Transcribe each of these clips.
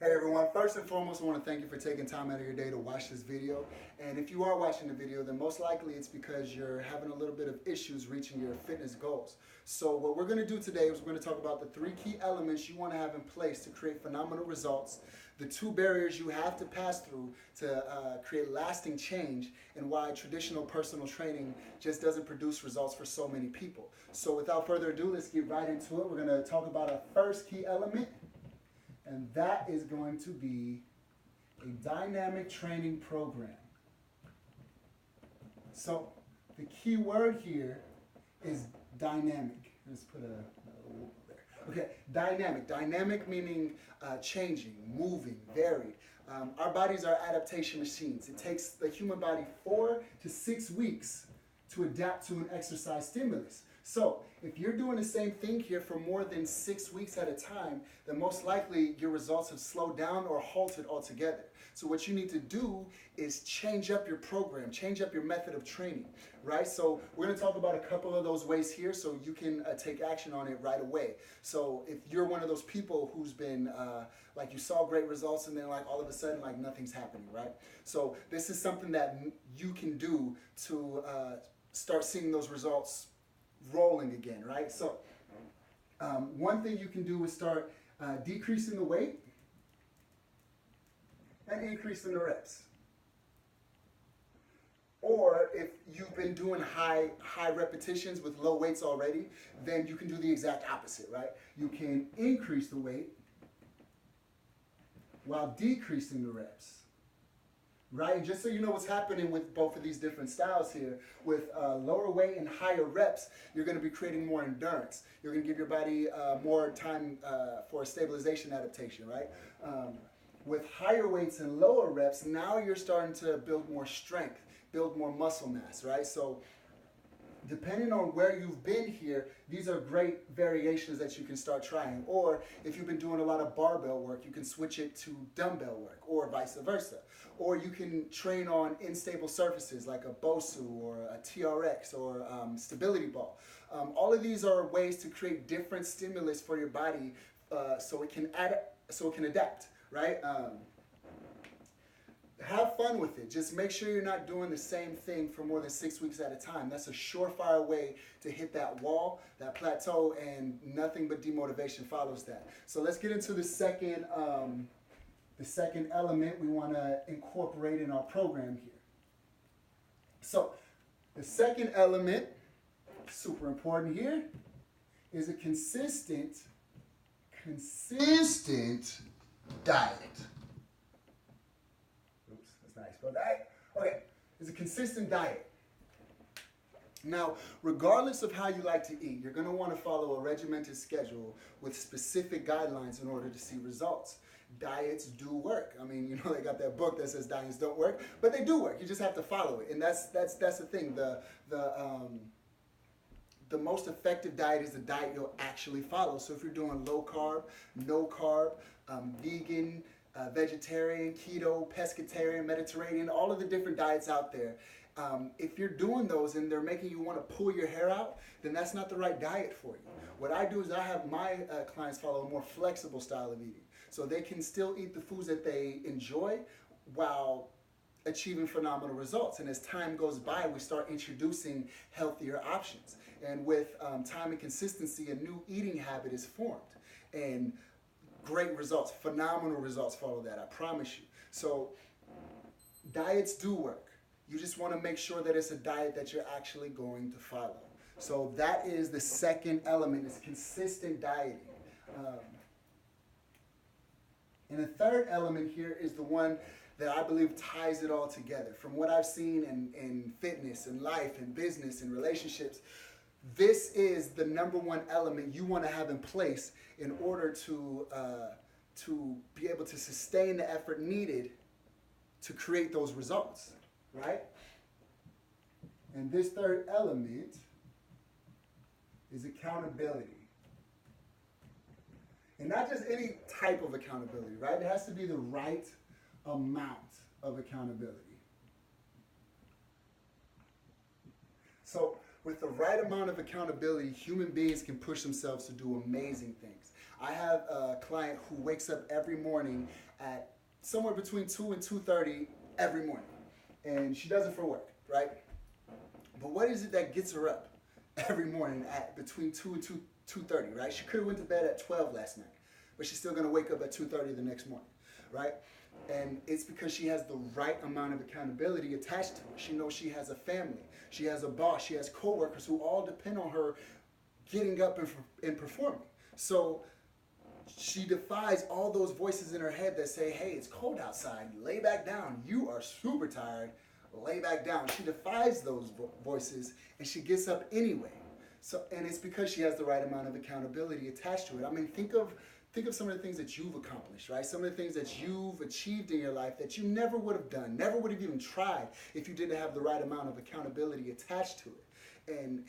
Hey everyone, first and foremost, I want to thank you for taking time out of your day to watch this video. And if you are watching the video, then most likely it's because you're having a little bit of issues reaching your fitness goals. So what we're going to do today is we're going to talk about the three key elements you want to have in place to create phenomenal results, the two barriers you have to pass through to create lasting change, and why traditional personal training just doesn't produce results for so many people. So without further ado, let's get right into it. We're going to talk about our first key element, and that is going to be a dynamic training program. So the key word here is dynamic. Let's put a there. Okay, dynamic. Dynamic meaning changing, moving, varied. Our bodies are adaptation machines. It takes the human body 4 to 6 weeks to adapt to an exercise stimulus. So, if you're doing the same thing here for more than 6 weeks at a time, then most likely your results have slowed down or halted altogether. So what you need to do is change up your program, change up your method of training, right? So we're going to talk about a couple of those ways here so you can take action on it right away. So if you're one of those people who's been like you saw great results and then like all of a sudden like nothing's happening, right? So this is something that you can do to start seeing those results rolling again, right? So one thing you can do is start decreasing the weight and increasing the reps. Or if you've been doing high repetitions with low weights already, then you can do the exact opposite, right? You can increase the weight while decreasing the reps. Right, and just so you know what's happening with both of these different styles here, with lower weight and higher reps, you're going to be creating more endurance. You're going to give your body more time for a stabilization adaptation, right? With higher weights and lower reps, now you're starting to build more strength, build more muscle mass, right? So depending on where you've been here, these are great variations that you can start trying. Or if you've been doing a lot of barbell work, you can switch it to dumbbell work, or vice versa. Or you can train on unstable surfaces like a BOSU or a TRX or stability ball. All of these are ways to create different stimulus for your body so it can adapt, right? Have fun with it. Just make sure you're not doing the same thing for more than 6 weeks at a time. That's a surefire way to hit that wall, that plateau, and nothing but demotivation follows that. So let's get into the second element we want to incorporate in our program here. So the second element, super important here, is a consistent diet. Diet. Okay, it's a consistent diet. Now, regardless of how you like to eat, you're going to want to follow a regimented schedule with specific guidelines in order to see results. Diets do work. I mean, you know, they got that book that says diets don't work, but they do work. You just have to follow it, and that's the thing. The most effective diet is the diet you'll actually follow. So if you're doing low carb, no carb, vegan, vegetarian, keto, pescatarian, Mediterranean, all of the different diets out there. If you're doing those and they're making you want to pull your hair out, then that's not the right diet for you. What I do is I have my clients follow a more flexible style of eating. So they can still eat the foods that they enjoy while achieving phenomenal results. And as time goes by, we start introducing healthier options. And with time and consistency, a new eating habit is formed. And great results, phenomenal results follow that, I promise you. So diets do work. You just want to make sure that it's a diet that you're actually going to follow. So that is the second element, is consistent dieting. And the third element here is the one that I believe ties it all together. From what I've seen in fitness and life and business and relationships, this is the number one element you want to have in place in order to be able to sustain the effort needed to create those results, right? And this third element is accountability. And not just any type of accountability, right? It has to be the right amount of accountability. So with the right amount of accountability, human beings can push themselves to do amazing things. I have a client who wakes up every morning at somewhere between 2 and 2:30 every morning. And she does it for work, right? But what is it that gets her up every morning at between 2 and 2:30, right? She could have went to bed at 12 last night, but she's still going to wake up at 2:30 the next morning, right? And it's because she has the right amount of accountability attached to her. She knows she has a family, she has a boss, she has coworkers who all depend on her getting up and performing. So she defies all those voices in her head that say, hey, it's cold outside, lay back down, you are super tired, lay back down. She defies those voices and she gets up anyway. So, and it's because she has the right amount of accountability attached to it. I mean, think of some of the things that you've accomplished, right? Some of the things that you've achieved in your life that you never would have done, never would have even tried if you didn't have the right amount of accountability attached to it. And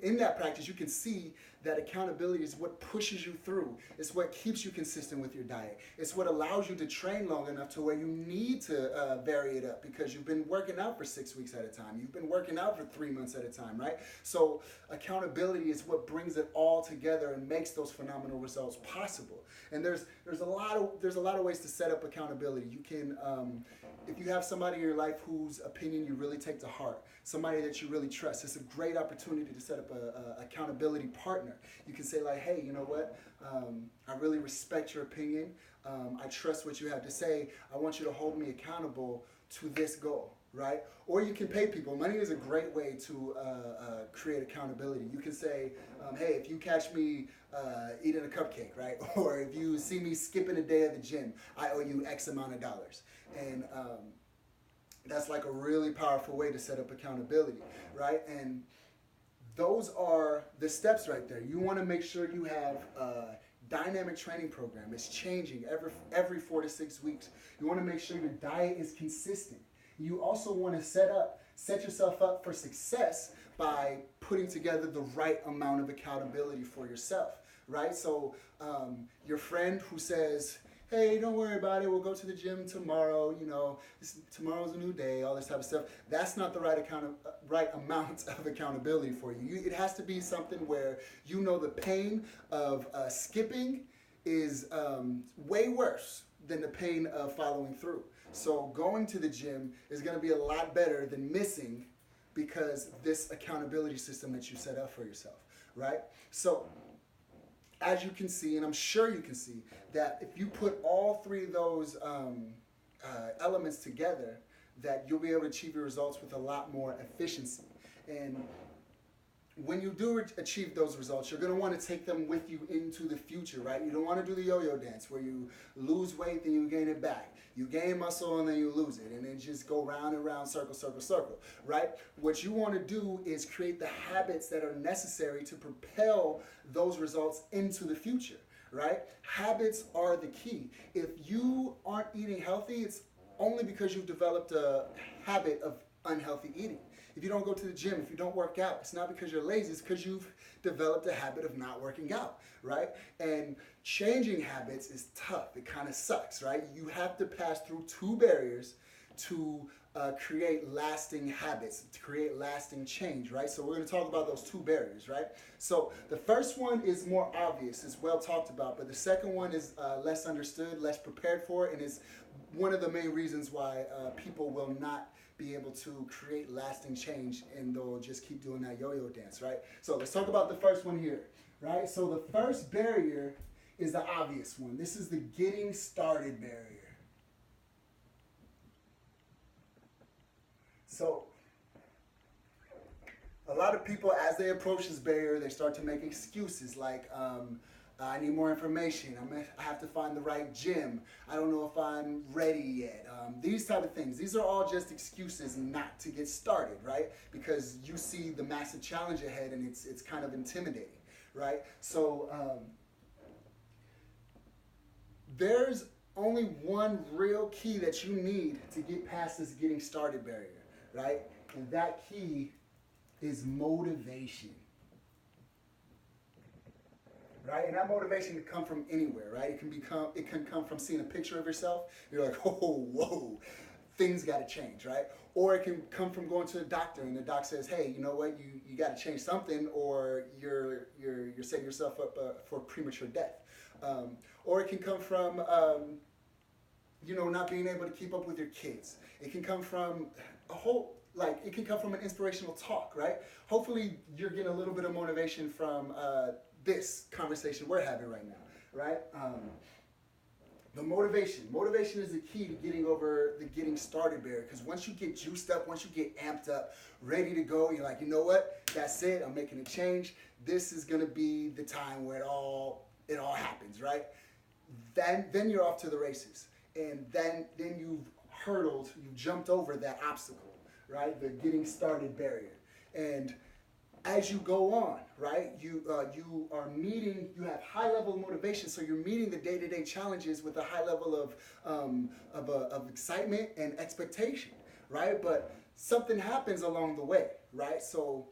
in that practice, you can see that accountability is what pushes you through. It's what keeps you consistent with your diet. It's what allows you to train long enough to where you need to vary it up because you've been working out for 6 weeks at a time. You've been working out for 3 months at a time, right? So accountability is what brings it all together and makes those phenomenal results possible. And there's a lot of ways to set up accountability. You can if you have somebody in your life whose opinion you really take to heart, somebody that you really trust, it's a great opportunity to set up a accountability partner. You can say like, hey, you know what? I really respect your opinion. I trust what you have to say. I want you to hold me accountable to this goal, right? Or you can pay people. Money is a great way to create accountability. You can say, hey, if you catch me eating a cupcake, right? Or if you see me skipping a day at the gym, I owe you X amount of dollars. And that's like a really powerful way to set up accountability, right? And those are the steps right there. You want to make sure you have a dynamic training program. It's changing every 4 to 6 weeks. You want to make sure your diet is consistent. You also want to set yourself up for success by putting together the right amount of accountability for yourself, right? So your friend who says, hey, don't worry about it, we'll go to the gym tomorrow, you know, tomorrow's a new day, all this type of stuff. That's not the right amount of accountability for you. It has to be something where you know the pain of skipping is way worse than the pain of following through. So going to the gym is going to be a lot better than missing because this accountability system that you set up for yourself, right? So as you can see, and I'm sure you can see, that if you put all three of those elements together, that you'll be able to achieve your results with a lot more efficiency. And when you do achieve those results, you're going to want to take them with you into the future, right? You don't want to do the yo-yo dance where you lose weight, then you gain it back. You gain muscle and then you lose it, and then just go round and round, circle, circle, circle, right? What you want to do is create the habits that are necessary to propel those results into the future, right? Habits are the key. If you aren't eating healthy, it's only because you've developed a habit of unhealthy eating. If you don't go to the gym, if you don't work out, it's not because you're lazy, it's because you've developed a habit of not working out, right? And changing habits is tough. It kind of sucks, right? You have to pass through 2 barriers to create lasting habits, to create lasting change, right? So we're going to talk about those 2 barriers, right? So the first one is more obvious, it's well talked about, but the second one is less understood, less prepared for, and is one of the main reasons why people will not be able to create lasting change, and they'll just keep doing that yo-yo dance, right? So let's talk about the first one here, right? So the first barrier is the obvious one. This is the getting started barrier. So a lot of people, as they approach this barrier, they start to make excuses like, I need more information. I have to find the right gym. I don't know if I'm ready yet. These type of things. These are all just excuses not to get started, right? Because you see the massive challenge ahead and it's kind of intimidating, right? So there's only one real key that you need to get past this getting started barrier, right? And that key is motivation. Right? And that motivation can come from anywhere, right? It can come from seeing a picture of yourself. You're like, oh, whoa, things got to change, right? Or it can come from going to the doctor and the doc says, hey, you know what, you got to change something, or you're setting yourself up for premature death. Or it can come from, not being able to keep up with your kids. It can come from it can come from an inspirational talk, right? Hopefully you're getting a little bit of motivation from this conversation we're having right now, right? The motivation is the key to getting over the getting started barrier. Because once you get juiced up, once you get amped up, ready to go, you're like, you know what? That's it. I'm making a change. This is gonna be the time where it all happens, right? Then you're off to the races, and then you've jumped over that obstacle, right? The getting started barrier, and as you go on, right, you have high level of motivation, so you're meeting the day-to-day challenges with a high level of excitement and expectation, right? But something happens along the way, right? So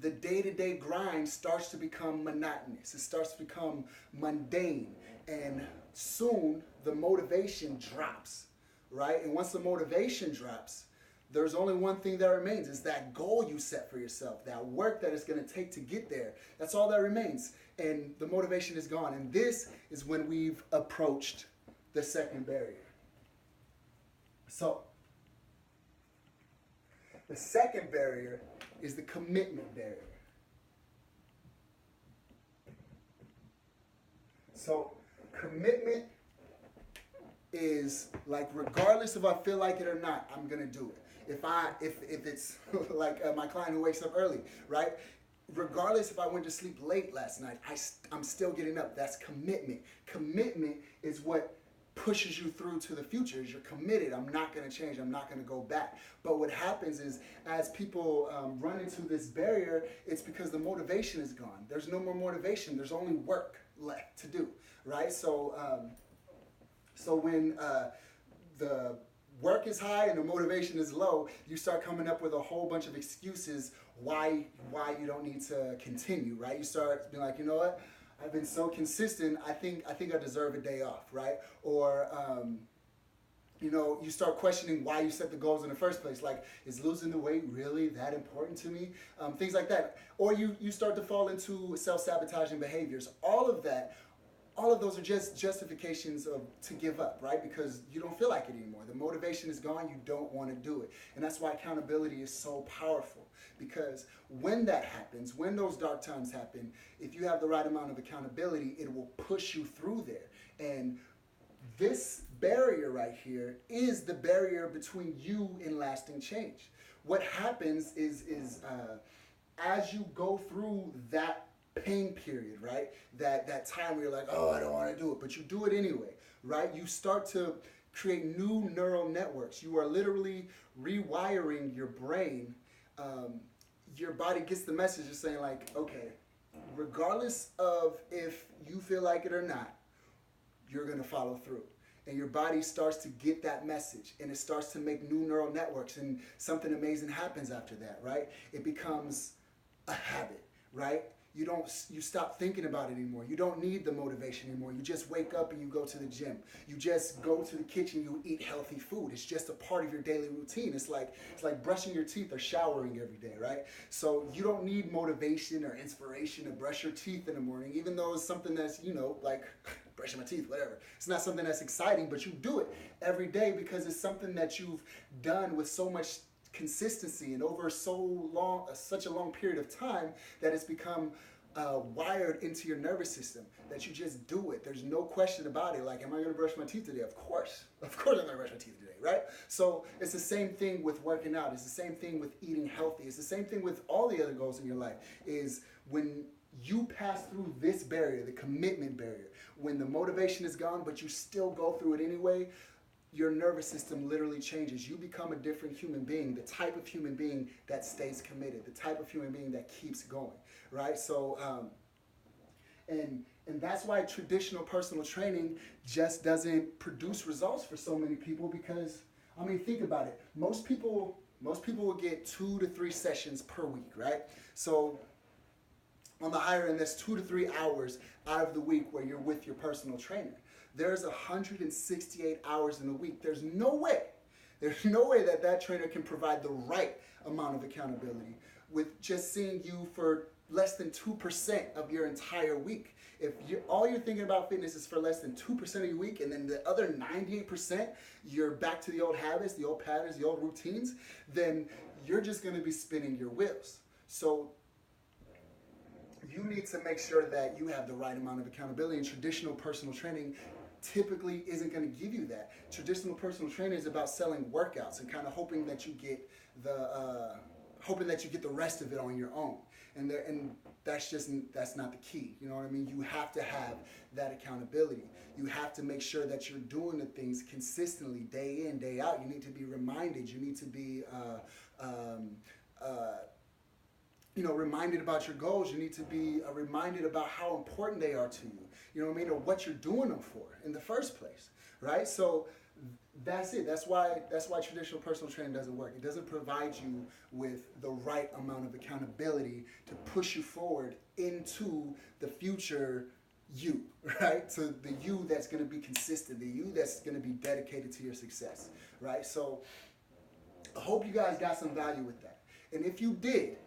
the day-to-day grind starts to become monotonous. It starts to become mundane, and soon the motivation drops, right? And once the motivation drops, there's only one thing that remains, is that goal you set for yourself, that work that it's going to take to get there. That's all that remains, and the motivation is gone. And this is when we've approached the second barrier. So the second barrier is the commitment barrier. So commitment is like, regardless if I feel like it or not, I'm gonna do it. If it's like my client who wakes up early, right? Regardless if I went to sleep late last night, I'm still getting up. That's commitment. Commitment is what pushes you through to the future. Is you're committed. I'm not going to change. I'm not going to go back. But what happens is, as people run into this barrier, it's because the motivation is gone. There's no more motivation. There's only work left to do, right? So when the work is high and the motivation is low, you start coming up with a whole bunch of excuses why you don't need to continue, right? You start being like, you know what? I've been so consistent, I think I deserve a day off, right? Or, you start questioning why you set the goals in the first place. Like, is losing the weight really that important to me? Things like that. Or you start to fall into self-sabotaging behaviors. All of those are just justifications to give up, right? Because you don't feel like it anymore. The motivation is gone. You don't want to do it. And that's why accountability is so powerful. Because when that happens, when those dark times happen, if you have the right amount of accountability, it will push you through there. And this barrier right here is the barrier between you and lasting change. What happens is as you go through that pain period, right? That time where you're like, oh, I don't want to do it, but you do it anyway, right? You start to create new neural networks. You are literally rewiring your brain. Your body gets the message of saying like, okay, regardless of if you feel like it or not, you're going to follow through. And your body starts to get that message, and it starts to make new neural networks, and something amazing happens after that, right? It becomes a habit, right? You stop thinking about it anymore. You don't need the motivation anymore. You just wake up and you go to the gym. You just go to the kitchen, you eat healthy food. It's just a part of your daily routine. It's like brushing your teeth or showering every day, right? So you don't need motivation or inspiration to brush your teeth in the morning, even though it's something that's, like brushing my teeth, whatever. It's not something that's exciting, but you do it every day because it's something that you've done with so much consistency and over such a long period of time that it's become wired into your nervous system that you just do it. There's no question about it. Like, am I going to brush my teeth today? Of course I'm going to brush my teeth today, right? So it's the same thing with working out. It's the same thing with eating healthy. It's the same thing with all the other goals in your life. Is when you pass through this barrier, the commitment barrier, when the motivation is gone, but you still go through it anyway, your nervous system literally changes. You become a different human being, the type of human being that stays committed, the type of human being that keeps going, right? So, and that's why traditional personal training just doesn't produce results for so many people because, think about it. Most people will get 2 to 3 sessions per week, right? So on the higher end, that's 2 to 3 hours out of the week where you're with your personal trainer. There's 168 hours in a week. There's no way that trainer can provide the right amount of accountability with just seeing you for less than 2% of your entire week. If all you're thinking about fitness is for less than 2% of your week, and then the other 98% you're back to the old habits, the old patterns, the old routines, then you're just going to be spinning your wheels. So you need to make sure that you have the right amount of accountability, and traditional personal training typically isn't going to give you that. Traditional personal training is about selling workouts and kind of hoping that you get the rest of it on your own. And that's not the key. You know what I mean? You have to have that accountability. You have to make sure that you're doing the things consistently, day in, day out. You need to be reminded. You need to be reminded about your goals. You need to be reminded about how important they are to you. You know what I mean? Or what you're doing them for in the first place, right? So that's it. That's why traditional personal training doesn't work. It doesn't provide you with the right amount of accountability to push you forward into the future you, right? So the you that's going to be consistent, the you that's going to be dedicated to your success, right? So I hope you guys got some value with that. And if you did,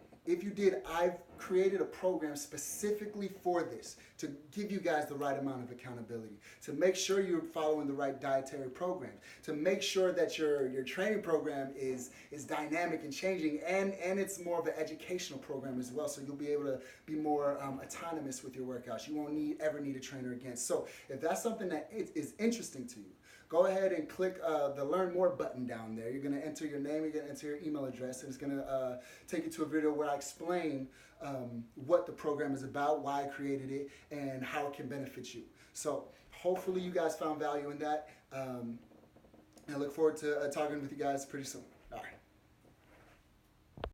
I've created a program specifically for this, to give you guys the right amount of accountability, to make sure you're following the right dietary programs, to make sure that your training program is dynamic and changing, and it's more of an educational program as well, so you'll be able to be more autonomous with your workouts. You won't ever need a trainer again. So if that's something that is interesting to you, go ahead and click the Learn More button down there. You're going to enter your name, you're going to enter your email address, and it's going to take you to a video where I explain what the program is about, why I created it, and how it can benefit you. So hopefully you guys found value in that. I look forward to talking with you guys pretty soon.